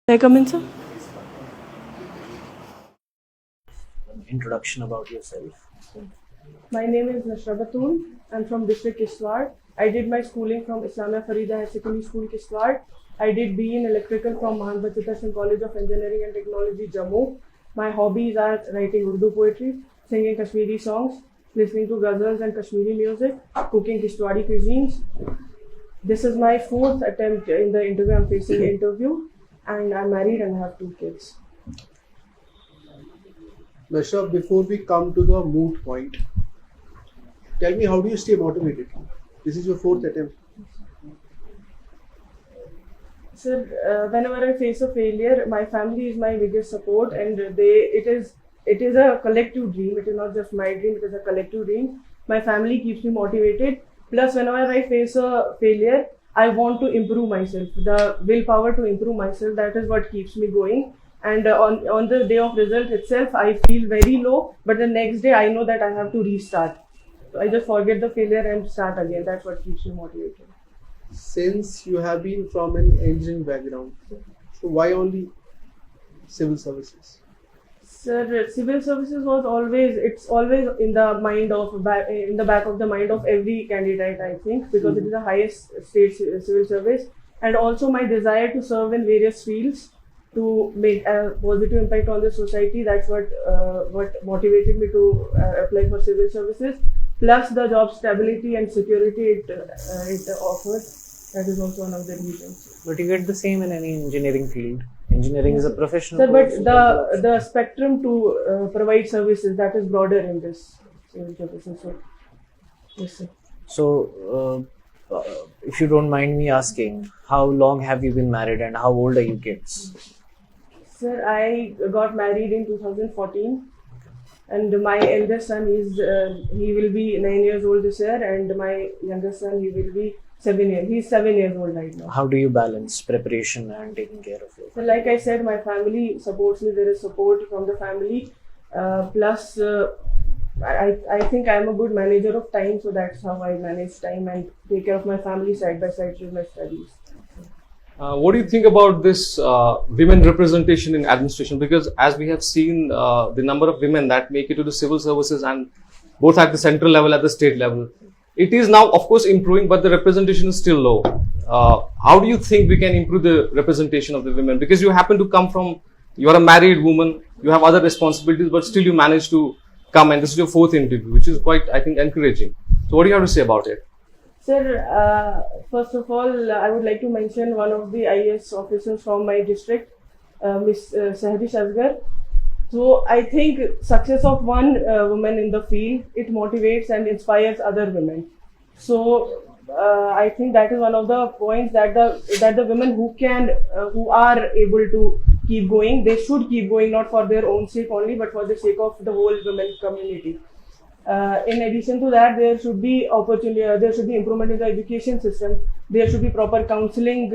May I come in, sir? Introduction about yourself. My name is Nashra Batool. I'm from district Kishtwar. I did my schooling from Islamia Farida High Secondary School, Kishtwar. I did BE in Electrical from Mahan Bachata Singh College of Engineering and Technology, Jammu. My hobbies are writing Urdu poetry, singing Kashmiri songs, listening to ghazals and Kashmiri music, cooking Kishtwari cuisines. This is my fourth attempt in the interview. I'm facing the interview, and I'm married and I have 2 kids. Nashra, before we come to the moot point, tell me, how do you stay motivated? This is your fourth attempt. Sir, whenever I face a failure, my family is my biggest support, and it is a collective dream. It is not just my dream; it is a collective dream. My family keeps me motivated. Plus, whenever I face a failure, I want to improve myself. The willpower to improve myself, that is what keeps me going. And on the day of result itself, I feel very low, but the next day I know that I have to restart. So I just forget the failure and start again. That's what keeps me motivated. Since you have been from an engineering background, so why only civil services? Sir, civil services was always in the back of the mind of every candidate, I think, because it is the highest state civil service, and also my desire to serve in various fields to make a positive impact on the society. That's what motivated me to apply for civil services. Plus the job stability and security it offers. That is also one of the reasons. But you get the same in any engineering field. Engineering is a professional. Sir, but the spectrum to provide services, that is broader in this civil services. So, yes, sir. So, if you don't mind me asking, how long have you been married and how old are your kids? Sir, I got married in 2014, and my eldest son he will be 9 years old this year, and my youngest son, he will be 7 years. He's 7 years old right now. How do you balance preparation and taking care of it? So, like I said, my family supports me. There is support from the family. Plus, I think I am a good manager of time, so that's how I manage time and take care of my family side by side with my studies. What do you think about this women representation in administration? Because as we have seen, the number of women that make it to the civil services, and both at the central level, at the state level, it is now, of course, improving, but the representation is still low. How do you think we can improve the representation of the women? Because you happen to come from, you are a married woman, you have other responsibilities, but still you manage to come, and this is your fourth interview, which is quite, I think, encouraging. So what do you have to say about it? Sir, first of all, I would like to mention one of the IAS officers from my district, Miss Sahri Asgar. So I think success of one woman in the field, it motivates and inspires other women. So I think that is one of the points that the women who are able to keep going, they should keep going, not for their own sake only, but for the sake of the whole women community. In addition to that, there should be opportunity. There should be improvement in the education system. There should be proper counseling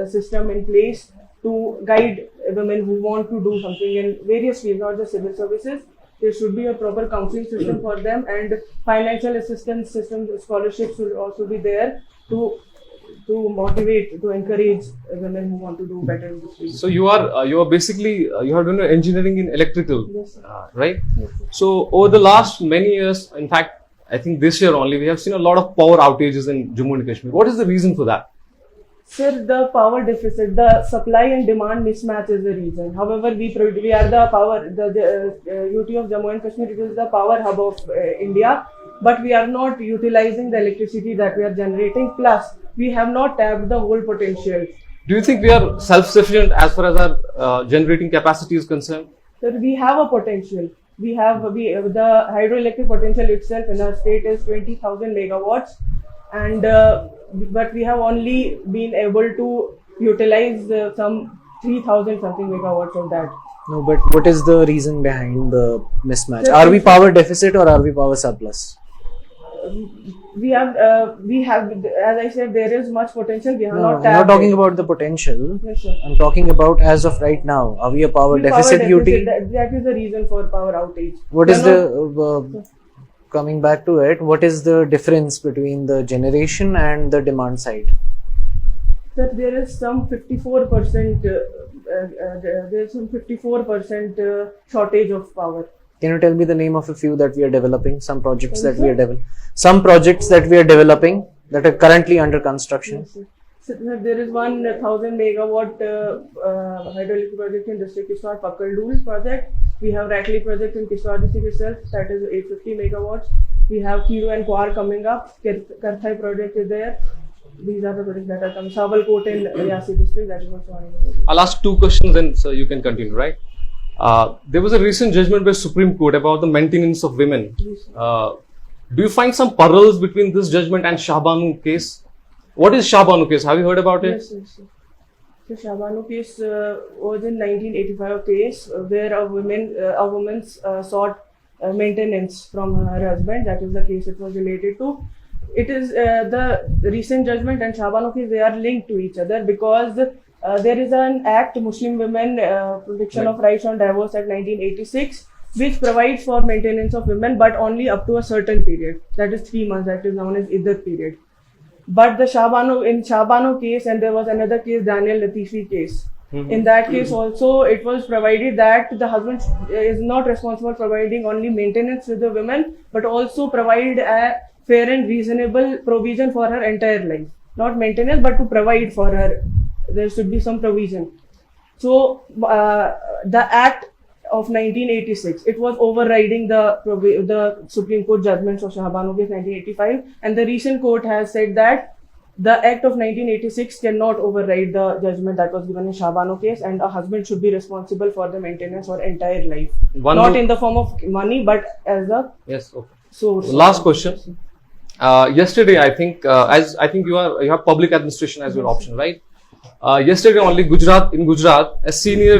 system in place to guide women who want to do something in various fields, not just civil services. There should be a proper counseling system for them, and financial assistance system, scholarships should also be there to motivate, to encourage women who want to do better in this field. So you are basically you have done engineering in electrical, Yes, right? Yes, sir. So over the last many years, in fact, I think this year only, we have seen a lot of power outages in Jammu and Kashmir. What is the reason for that? Sir, the power deficit, the supply and demand mismatch is the reason. However, we are the power, the UT of Jammu and Kashmir, it is the power hub of India, but we are not utilizing the electricity that we are generating. Plus, we have not tapped the whole potential. Do you think we are self-sufficient as far as our generating capacity is concerned? So we have a potential. The hydroelectric potential itself in our state is 20,000 megawatts, and but we have only been able to utilize some 3,000 something megawatts of that. No, but what is the reason behind the mismatch? Sir, Are we power deficit or are we power surplus? We have, as I said, there is much potential. We have No, not I'm tapped not talking it. about the potential. Yes, sir. I'm talking about as of right now. Are we a power deficit UT? That is the reason for power outage. What We is are not- the coming back to it, what is the difference between the generation and the demand side? That there is some 54% there's some 54% shortage of power. Can you tell me the name of a few that we are developing? Some projects Sorry, that we are sir? developing. Some projects that we are developing that are currently under construction. Yes, sir. So, there is 1,000 megawatt hydroelectric project in district Kiswar, Pakaldul project. We have Ratley project in Kiswar district itself, that is 850 megawatts. We have Kiro and Kwar coming up. Karthai project is there. These are the projects that are coming. Sabalkot in Riyasi district, that is also one of the projects. I'll ask two questions and so you can continue, right? There was a recent judgment by Supreme Court about the maintenance of women. Do you find some parallels between this judgment and Shahbanu case? What is Shahbanu case? Have you heard about it? Yes, yes, yes. The Shahbanu case was in 1985 case where a woman sought maintenance from her husband. That is the case it was related to. It is the recent judgment and Shahbanu case, they are linked to each other because there is an act, Muslim Women Protection of Rights on Divorce Act 1986, which provides for maintenance of women but only up to a certain period. That is 3 months. That is known as Iddat period. But the Shahbanu case, and there was another case, Daniel Latifi case. In that case also, it was provided that the husband is not responsible for providing only maintenance with the women, but also provide a fair and reasonable provision for her entire life. Not maintenance, but to provide for her. There should be some provision. So, the Act of 1986, it was overriding the Supreme Court judgments of Shahbanu case 1985, and the recent court has said that the Act of 1986 cannot override the judgment that was given in Shahbanu case, and a husband should be responsible for the maintenance for entire life, not in the form of money, but as a source. Last question. Yesterday, I think, you have public administration as your option, right? Yesterday only, in Gujarat, a senior,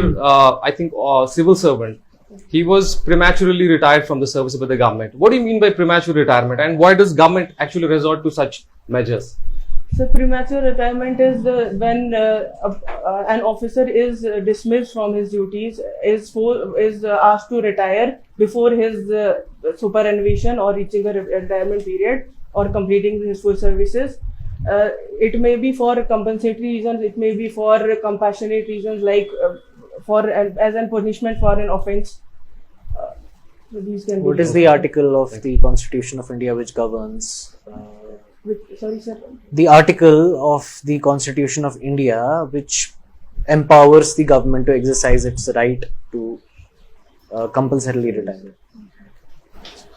civil servant, he was prematurely retired from the service by the government. What do you mean by premature retirement, and why does government actually resort to such measures? So premature retirement is when an officer is dismissed from his duties, is asked to retire before his superannuation or reaching a retirement period or completing his full services. It may be for compensatory reasons, it may be for compassionate reasons, like as a punishment for an offence. What is the article of the Constitution of India which governs? Sorry, sir. The article of the Constitution of India which empowers the government to exercise its right to compulsorily retire.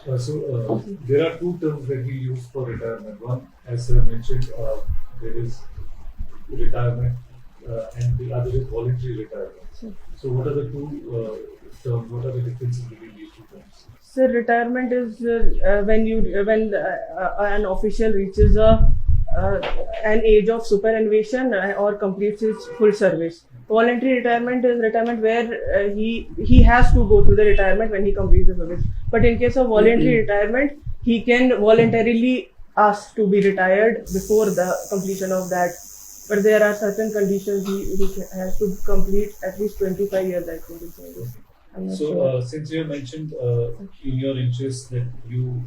There are two terms that we use for retirement. One, as sir mentioned, there is retirement and the other is voluntary retirement. So what are the two terms? What are the differences between these two terms? So retirement is when an official reaches an age of superannuation or completes his full service. Voluntary retirement is retirement where he has to go to the retirement when he completes the service. But in case of voluntary retirement, he can voluntarily ask to be retired before the completion of that. But there are certain conditions he has to complete at least 25 years, I think. So, since you have mentioned in your interest that you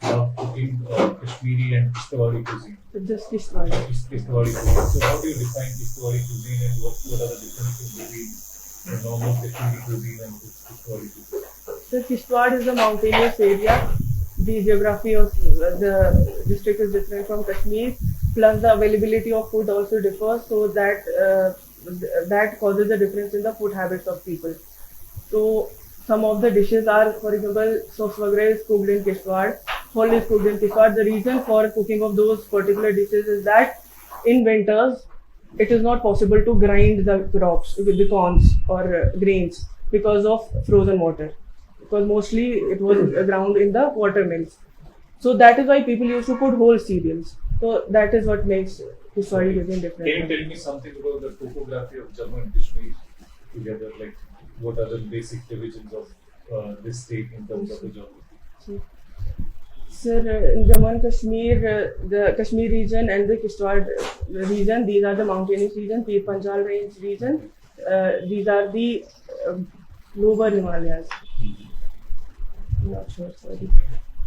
love cooking Kashmiri and Kishtwari cuisine. Just Kishtwari. Kishtwari cuisine. So, how do you define Kishtwari cuisine and what are the differences between the normal Kashmiri cuisine and Kishtwari cuisine? So, Kishtwar is a mountainous area. The geography of the district is different from Kashmir. Plus, the availability of food also differs, so that causes a difference in the food habits of people. So, some of the dishes are, for example, Soswagre is cooked in Kishtwar, Hol is cooked in Kishtwar. The reason for cooking of those particular dishes is that in winters, it is not possible to grind the crops with the corns or grains because of frozen water. Because mostly it was ground in the water mills. So that is why people used to put whole cereals. So that is what makes Kishtwari cuisine different. Can you tell me something about the topography of Jammu and Kashmir together? Like, what are the basic divisions of this state in terms of the geography? Sir, in Jammu and Kashmir, the Kashmir region and the Kishtwar region, these are the mountainous region, Pir Panjal range region. These are the lower Himalayas. I'm not sure, sorry.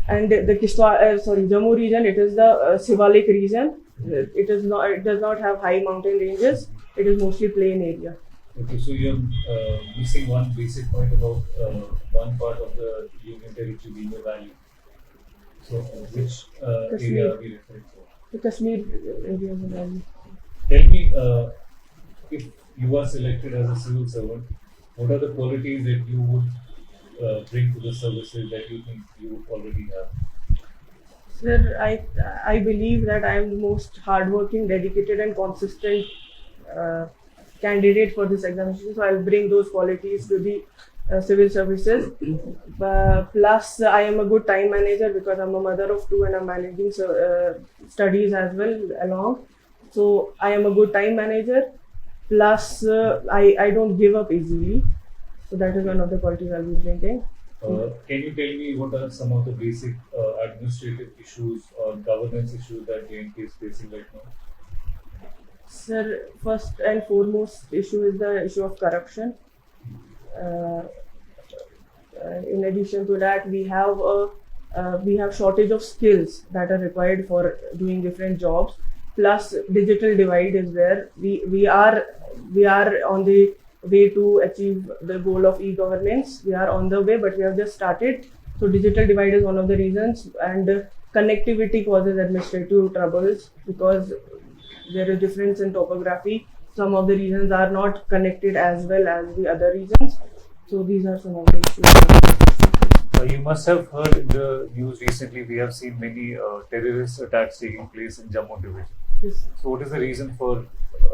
And the Jammu region, it is the Shivalik region. It does not have high mountain ranges. It is mostly plain area. Okay, so you're missing one basic point about one part of the union territory being a valley. So, which area are we referring to? The Kashmir area of the valley. Tell me, if you are selected as a civil servant, what are the qualities that you would bring to the services that you think you already have? Sir, I believe that I am the most hardworking, dedicated, and consistent candidate for this examination. So I'll bring those qualities to the civil services. Plus, I am a good time manager because I'm a mother of two and I'm managing studies as well along. So I am a good time manager. Plus, I don't give up easily. So that is one of the qualities I'll be bringing. Can you tell me what are some of the basic administrative issues or governance issues that JNK is facing right now? Sir, first and foremost issue is the issue of corruption. In addition to that, we have shortage of skills that are required for doing different jobs. Plus, digital divide is there. We are on the way to achieve the goal of e-governance. We are on the way, but we have just started. So digital divide is one of the reasons, and connectivity causes administrative troubles because there is difference in topography. Some of the regions are not connected as well as the other regions. So these are some of the issues. You must have heard in the news recently, we have seen many terrorist attacks taking place in Jammu division. Yes. So what is the reason for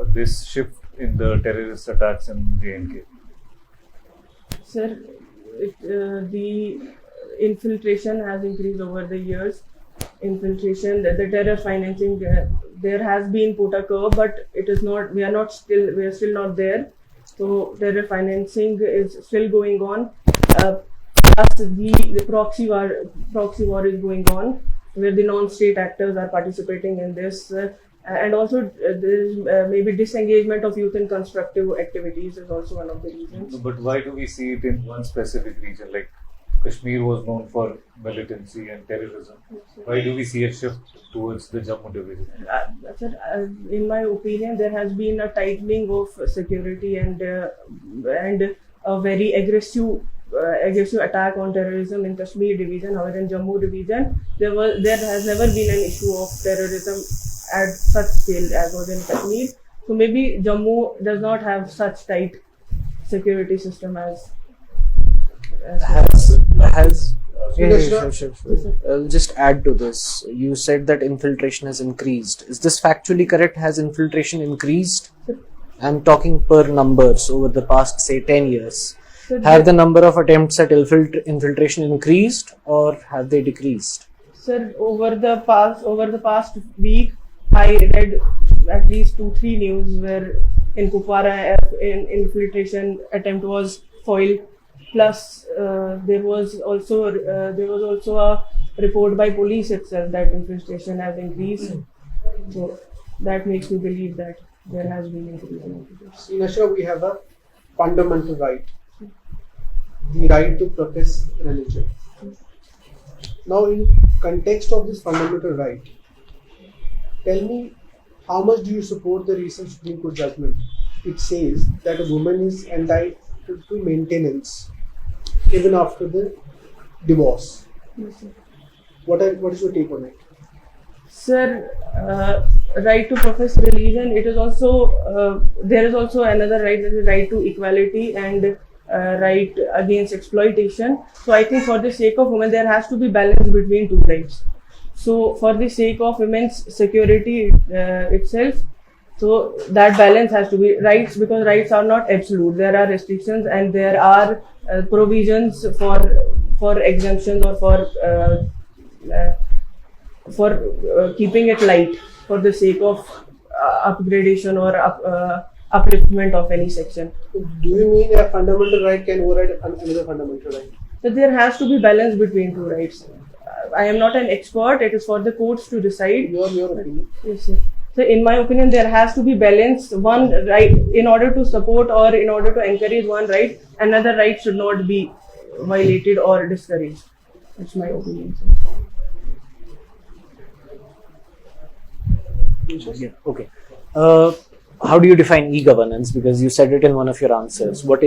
this shift in the terrorist attacks in JNK? Sir, the infiltration has increased over the years. Infiltration, the terror financing, there has been put a curb, but it is not. We are still not there. So terror financing is still going on. Plus the proxy war is going on, where the non-state actors are participating in this. And also, there is maybe disengagement of youth in constructive activities is also one of the reasons. But why do we see it in one specific region? Like Kashmir was known for militancy and terrorism. Why do we see a shift towards the Jammu division? Sir, in my opinion, there has been a tightening of security and a very aggressive attack on terrorism in Kashmir division. However, in Jammu division, there has never been an issue of terrorism at such scale as was in Kashmir. So maybe Jammu does not have such tight security system as Sure. I'll just add to this. You said that infiltration has increased. Is this factually correct? Has infiltration increased? I'm talking per numbers over the past, say, 10 years. Have the number of attempts at infiltration increased or have they decreased? Sir, over the past week, I read at least 2-3 news where in Kupwara an infiltration attempt was foiled. Plus, there was also a report by police itself that infiltration has increased. So that makes me believe that there has been increase in infiltration. In Nashra, we have a fundamental right, the right to profess religion. Now, in context of this fundamental right, tell me, how much do you support the recent Supreme Court judgment? It says that a woman is entitled to maintenance even after the divorce. Yes, sir. What is your take on it? Sir, right to profess religion. It is also there is also another right, that is right to equality and right against exploitation. So I think for the sake of women, there has to be balance between two rights. So for the sake of women's security itself, so that balance has to be rights, because rights are not absolute. There are restrictions and there are provisions for exemptions or for keeping it light for the sake of upgradation or upliftment of any section. Do you mean a fundamental right can override another fundamental right? So there has to be balance between two rights. I am not an expert. It is for the courts to decide. Your opinion. Yes, sir. So in my opinion, there has to be balance. One right, in order to support or in order to encourage one right, another right should not be violated or discouraged. That's my opinion, sir. Yeah. Okay. how do you define e-governance? Because you said it in one of your answers. What